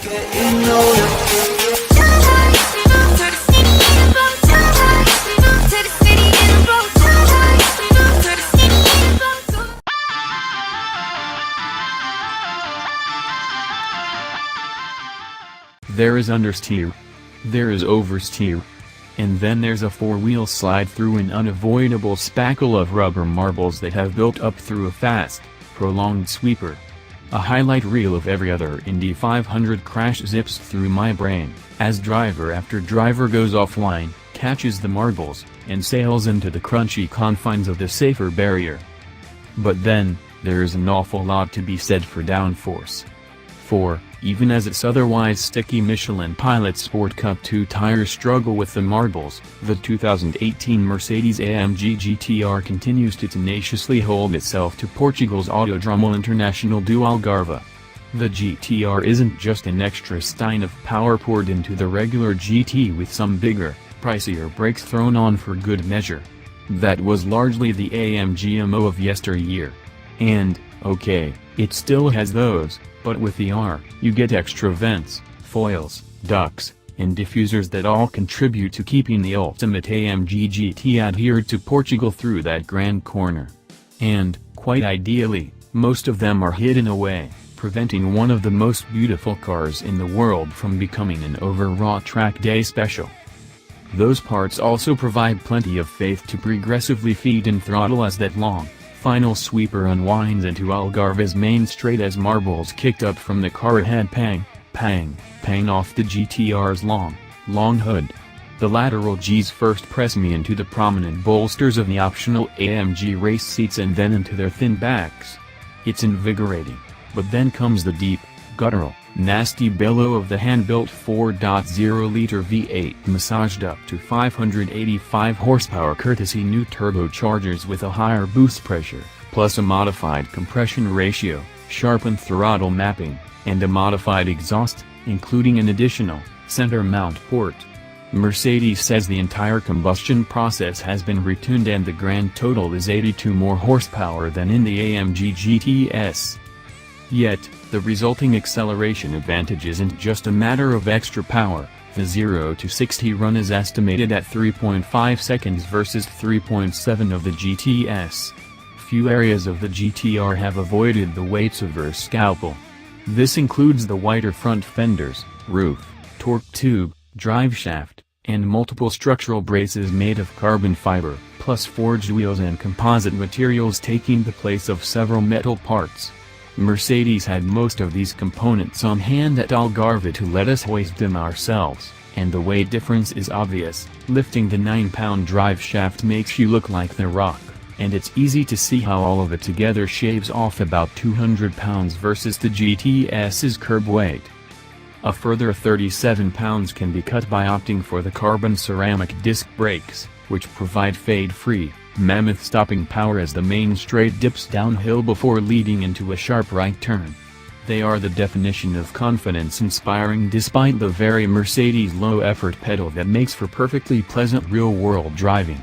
Getting older. There is understeer. There is oversteer. And then there's a four-wheel slide through an unavoidable spackle of rubber marbles that have built up through a fast, prolonged sweeper. A highlight reel of every other Indy 500 crash zips through my brain, as driver after driver goes offline, catches the marbles, and sails into the crunchy confines of the safer barrier. But then, there is an awful lot to be said for Downforce. For, even as its otherwise sticky Michelin Pilot Sport Cup 2 tires struggle with the marbles, the 2018 Mercedes AMG GTR continues to tenaciously hold itself to Portugal's Autodromo International do Algarve. The GTR isn't just an extra stein of power poured into the regular GT with some bigger, pricier brakes thrown on for good measure. That was largely the AMG MO of yesteryear. And, okay, it still has those, but with the R, you get extra vents, foils, ducts, and diffusers that all contribute to keeping the ultimate AMG GT adhered to Portugal through that grand corner. And, quite ideally, most of them are hidden away, preventing one of the most beautiful cars in the world from becoming an overwrought track day special. Those parts also provide plenty of faith to progressively feed and throttle as that long, final sweeper unwinds into Algarve's main straight as marbles kicked up from the car ahead pang, pang, pang off the GTR's long hood. The lateral G's first press me into the prominent bolsters of the optional AMG race seats and then into their thin backs. It's invigorating, but then comes the deep, guttural, nasty bellow of the hand-built 4.0-liter V8 massaged up to 585 horsepower courtesy new turbochargers with a higher boost pressure, plus a modified compression ratio, sharpened throttle mapping, and a modified exhaust, including an additional, center mount port. Mercedes says the entire combustion process has been retuned and the grand total is 82 more horsepower than in the AMG GTS. Yet, the resulting acceleration advantage isn't just a matter of extra power. The 0 to 60 run is estimated at 3.5 seconds versus 3.7 of the GTS. Few areas of the GTR have avoided the weights of a scalpel. This includes the wider front fenders, roof, torque tube, drive shaft, and multiple structural braces made of carbon fiber, plus forged wheels and composite materials taking the place of several metal parts. Mercedes had most of these components on hand at Algarve to let us hoist them ourselves, and the weight difference is obvious. Lifting the 9-pound drive shaft makes you look like The Rock, and it's easy to see how all of it together shaves off about 200 pounds versus the GTS's curb weight. A further 37 pounds can be cut by opting for the carbon ceramic disc brakes, which provide fade-free, mammoth stopping power as the main straight dips downhill before leading into a sharp right turn. They are the definition of confidence-inspiring despite the very Mercedes low-effort pedal that makes for perfectly pleasant real-world driving.